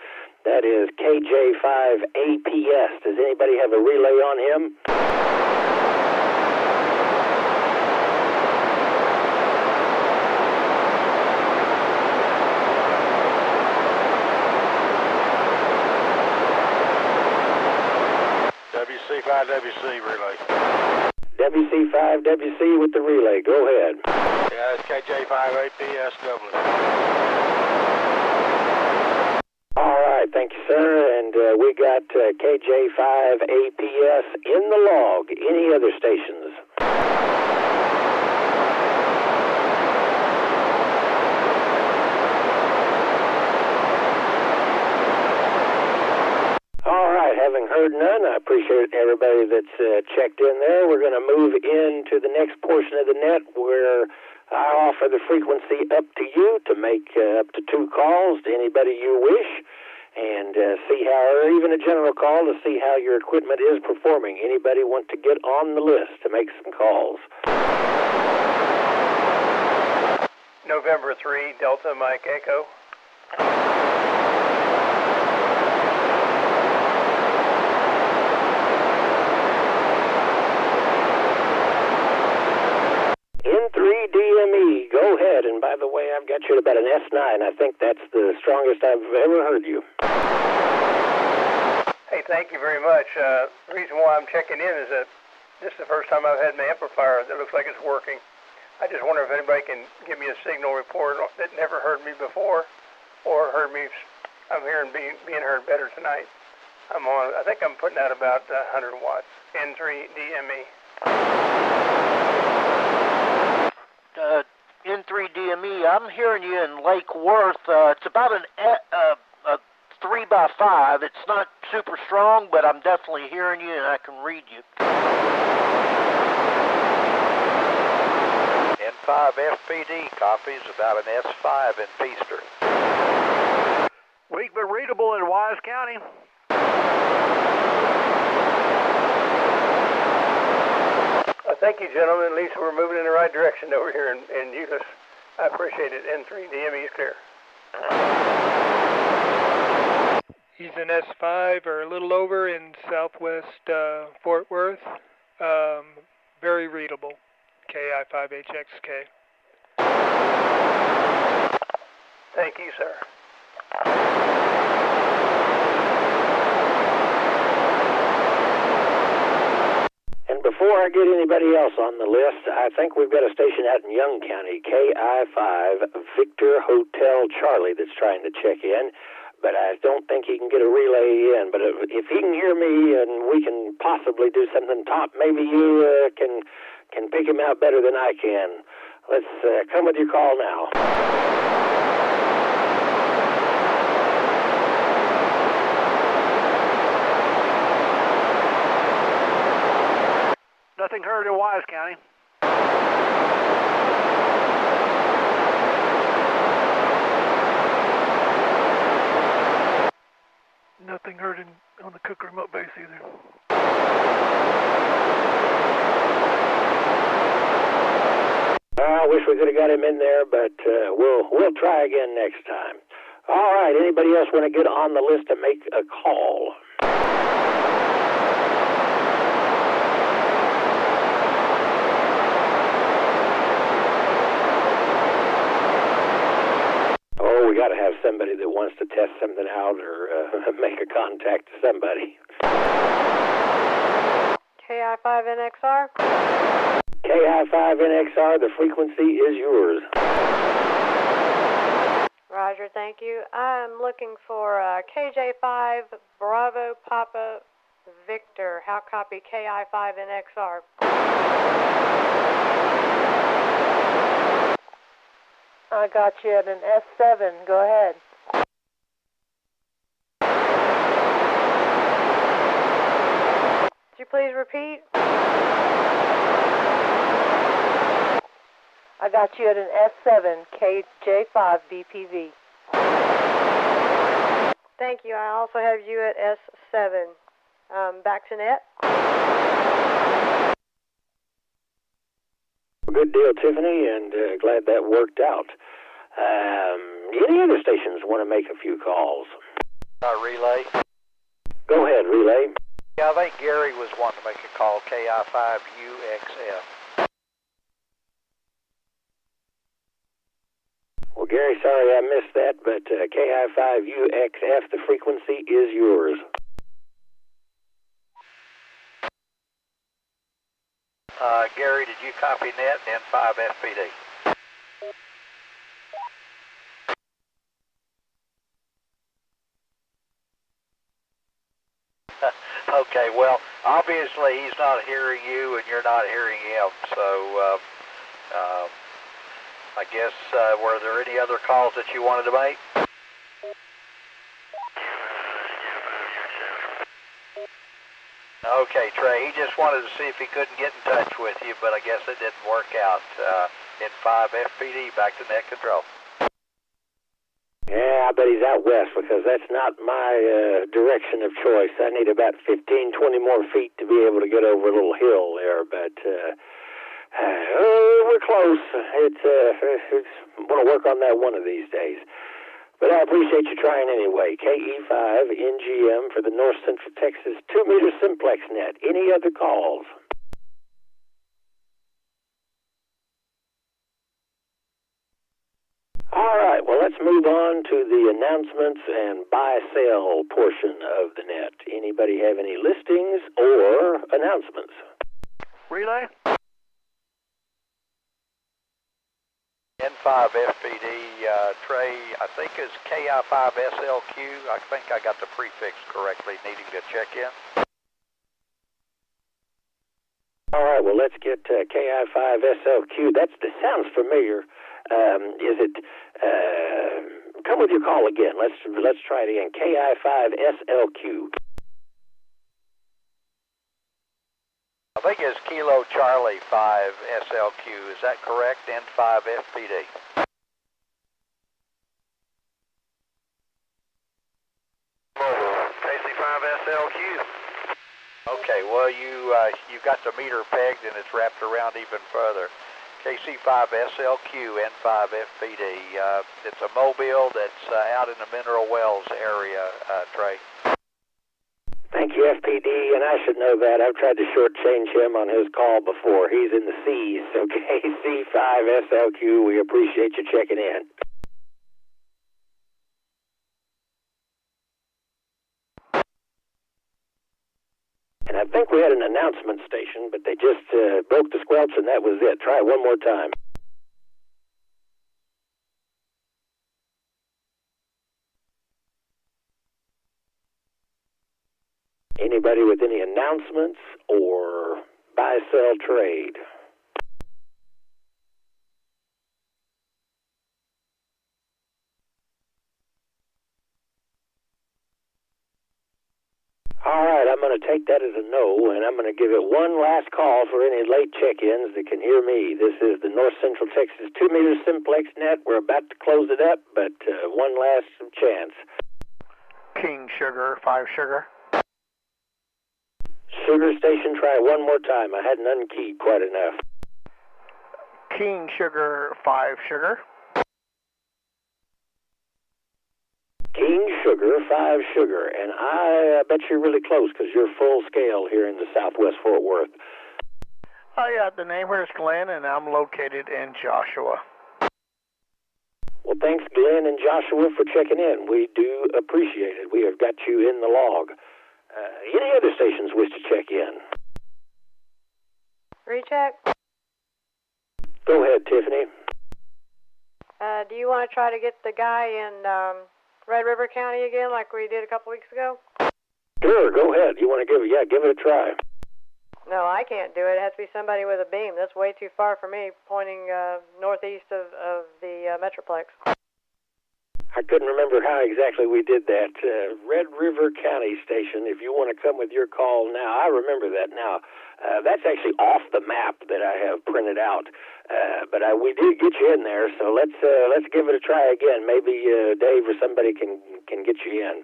That is KJ5APS. Does anybody have a relay on him? WC5WC relay. WC5WC with the relay. Go ahead. Yeah, it's KJ5APS Dublin. All right, thank you, sir. And we got KJ5APS in the log. Any other stations? Having heard none, I appreciate everybody that's checked in there. We're going to move into the next portion of the net where I offer the frequency up to you to make up to 2 calls to anybody you wish, and see how, or even a general call to see how your equipment is performing. Anybody want to get on the list to make some calls? November 3, Delta Mike Echo. N3DME, go ahead. And by the way, I've got you at about an S9. I think that's the strongest I've ever heard you. Hey, thank you very much. The reason why I'm checking in is that this is the first time I've had my amplifier that looks like it's working. I just wonder if anybody can give me a signal report that never heard me before or heard me I'm hearing being heard better tonight. I think I'm putting out about 100 watts. N3 DME. N3DME, I'm hearing you in Lake Worth. It's about a 3x5. It's not super strong, but I'm definitely hearing you and I can read you. N5 FPD copies about an S5 in Peaster. Weak but readable in Wise County. Thank you, gentlemen. At least we're moving in the right direction over here in Euless. I appreciate it. N3 DME is clear. He's an S5 or a little over in southwest Fort Worth. Very readable. KI5HXK. Thank you, sir. And before I get anybody else on the list, I think we've got a station out in Young County, KI5 Victor Hotel Charlie, that's trying to check in. But I don't think he can get a relay in. But if he can hear me and we can possibly do something top, maybe you can pick him out better than I can. Let's come with your call now. Nothing heard in Wise County. Nothing heard on the Cook remote base either. I wish we could have got him in there, but we'll try again next time. All right, anybody else want to get on the list to make a call? Oh, we got to have somebody that wants to test something out or make a contact to somebody. KI5NXR? KI5NXR, the frequency is yours. Roger, thank you. I'm looking for KJ5 Bravo Papa Victor. How copy KI5NXR? I got you at an S7. Go ahead. Could you please repeat? I got you at an S7 KJ5 BPV. Thank you. I also have you at S7. Back to net. Good deal, Tiffany, and glad that worked out. Any other stations want to make a few calls? Relay. Go ahead, Relay. Yeah, I think Gary was wanting to make a call, KI5UXF. Well, Gary, sorry I missed that, but KI5UXF, the frequency is yours. Gary, did you copy net N5 FPD? Okay, well, obviously he's not hearing you and you're not hearing him, so I guess, were there any other calls that you wanted to make? Okay, Trey, he just wanted to see if he couldn't get in touch with you, but I guess it didn't work out. N5 FPD, back to net control. Yeah, I bet he's out west because that's not my direction of choice. I need about 15, 20 more feet to be able to get over a little hill there, but we're close. It's want to work on that one of these days. But I appreciate you trying anyway. KE5 NGM for the North Central Texas 2-meter Simplex net. Any other calls? All right, well, let's move on to the announcements and buy-sell portion of the net. Anybody have any listings or announcements? Relay? N5 FPD Trey, I think is KI5SLQ. I think I got the prefix correctly, needing to check in. All right, well, let's get KI5SLQ. That sounds familiar. Is it... come with your call again. Let's try it again. KI5SLQ. I think it's Kilo Charlie 5 SLQ. Is that correct? N5 FPD. KC5 SLQ. Okay, well you got the meter pegged and it's wrapped around even further. KC5 SLQ N5 FPD. It's a mobile that's out in the Mineral Wells area, Trey. Thank you, FPD, and I should know that. I've tried to shortchange him on his call before. He's in the C's, so KC5SLQ, we appreciate you checking in. And I think we had an announcement station, but they just broke the squelch and that was it. Try it one more time. Anybody with any announcements or buy-sell trade? All right, I'm going to take that as a no, and I'm going to give it one last call for any late check-ins that can hear me. This is the North Central Texas 2-meter Simplex net. We're about to close it up, but one last chance. King Sugar, 5 Sugar. Sugar Station, try it one more time. I hadn't unkeyed quite enough. King Sugar, 5 Sugar. King Sugar, 5 Sugar. And I bet you're really close because you're full scale here in the southwest Fort Worth. Yeah, the name here is Glenn, and I'm located in Joshua. Well, thanks, Glenn and Joshua, for checking in. We do appreciate it. We have got you in the log. Any other stations wish to check in? Recheck. Go ahead, Tiffany. Do you want to try to get the guy in Red River County again like we did a couple weeks ago? Sure, go ahead. You want to give it a try. No, I can't do it. It has to be somebody with a beam. That's way too far for me, pointing northeast of the Metroplex. I couldn't remember how exactly we did that. Red River County Station, if you want to come with your call now, I remember that now. That's actually off the map that I have printed out. But we did get you in there, so let's give it a try again. Maybe Dave or somebody can get you in.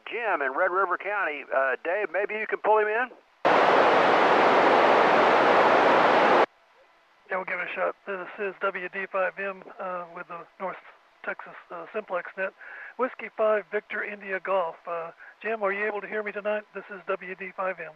Jim in Red River County. Dave, maybe you can pull him in? Yeah, we'll give it a shot. This is WD5M with the North Texas Simplex net. Whiskey 5 Victor India Golf. Jim, are you able to hear me tonight? This is WD5M.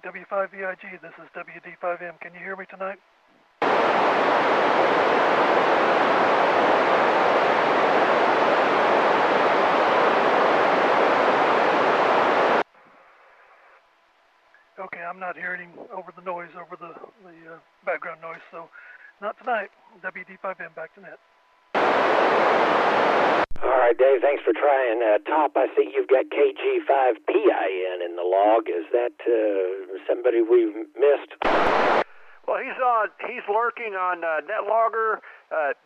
W5VIG, this is WD5M. Can you hear me tonight? Okay, I'm not hearing over the noise, over the background noise, so not tonight. WD5M, back to net. All right, Dave, thanks for trying. Top, I see you've got KG5PIN in the log. Is that somebody we've missed? Well, he's lurking on NetLogger.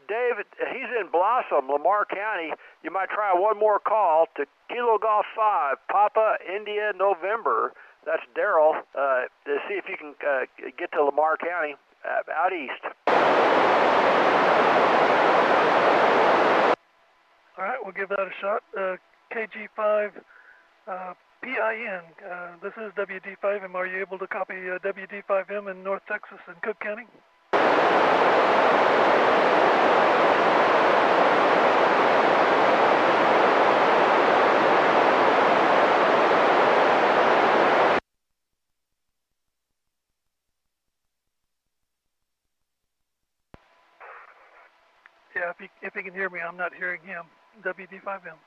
Dave, he's in Blossom, Lamar County. You might try one more call to Kilo Golf 5, Papa India November. That's Daryl. To see if you can get to Lamar County out east. All right, we'll give that a shot. KG5 PIN. This is WD5M. Are you able to copy WD5M in North Texas and Cook County? Yeah, if he can hear me, I'm not hearing him. WD5M.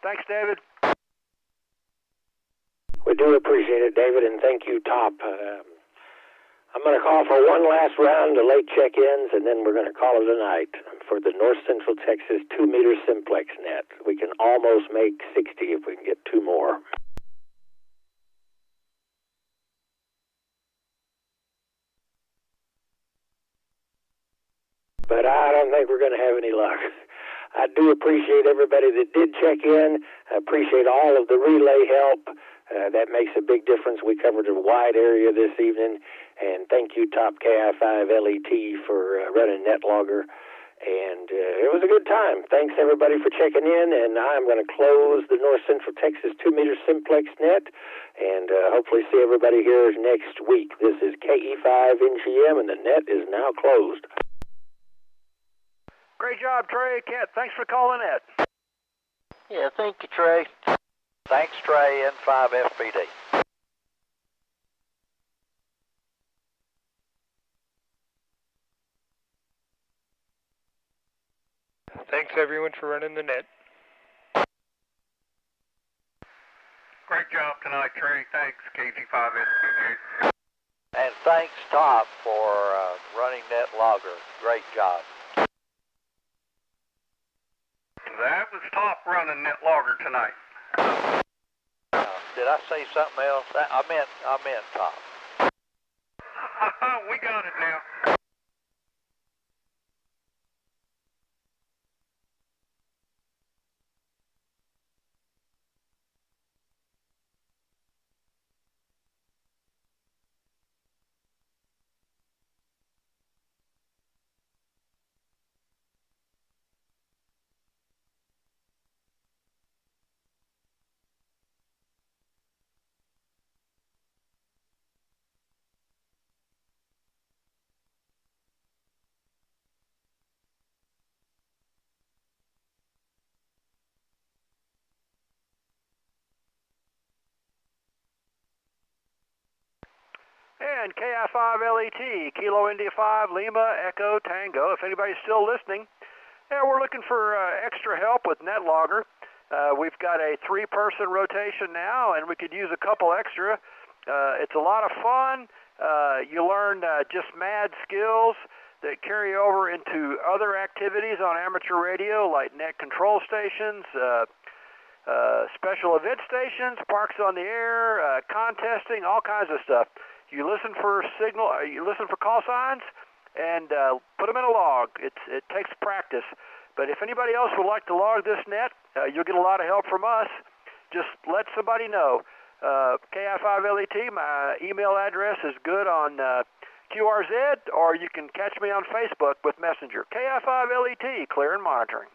Thanks, David. We do appreciate it, David, and thank you, Top. I'm going to call for one last round of late check-ins, and then we're going to call it a night for the North Central Texas 2-meter Simplex net. We can almost make 60 if we can get 2 more. But I don't think we're going to have any luck. I do appreciate everybody that did check in. I appreciate all of the relay help. That makes a big difference. We covered a wide area this evening. And thank you, Top KI5LET, for running NetLogger. And it was a good time. Thanks, everybody, for checking in. And I'm going to close the North Central Texas 2-meter Simplex net. And hopefully see everybody here next week. This is KE5NGM, and the net is now closed. Great job, Trey. Kent, thanks for calling it. Yeah, thank you, Trey. Thanks, Trey, N5FPD. Thanks, everyone, for running the net. Great job tonight, Trey. Thanks, KG5SPG. And thanks, Top, for running NetLogger. Great job. That was Top running NetLogger tonight. Did I say something else? I meant Top. We got it now. And KI5LET, Kilo India 5, Lima, Echo, Tango. If anybody's still listening, yeah, we're looking for extra help with NetLogger. We've got a 3-person rotation now, and we could use a couple extra. It's a lot of fun. You learn just mad skills that carry over into other activities on amateur radio, like net control stations, special event stations, parks on the air, contesting, all kinds of stuff. You listen for you listen for call signs, and put them in a log. It takes practice. But if anybody else would like to log this net, you'll get a lot of help from us. Just let somebody know. KI5LET, my email address is good on QRZ, or you can catch me on Facebook with Messenger. KI5LET, clear and monitoring.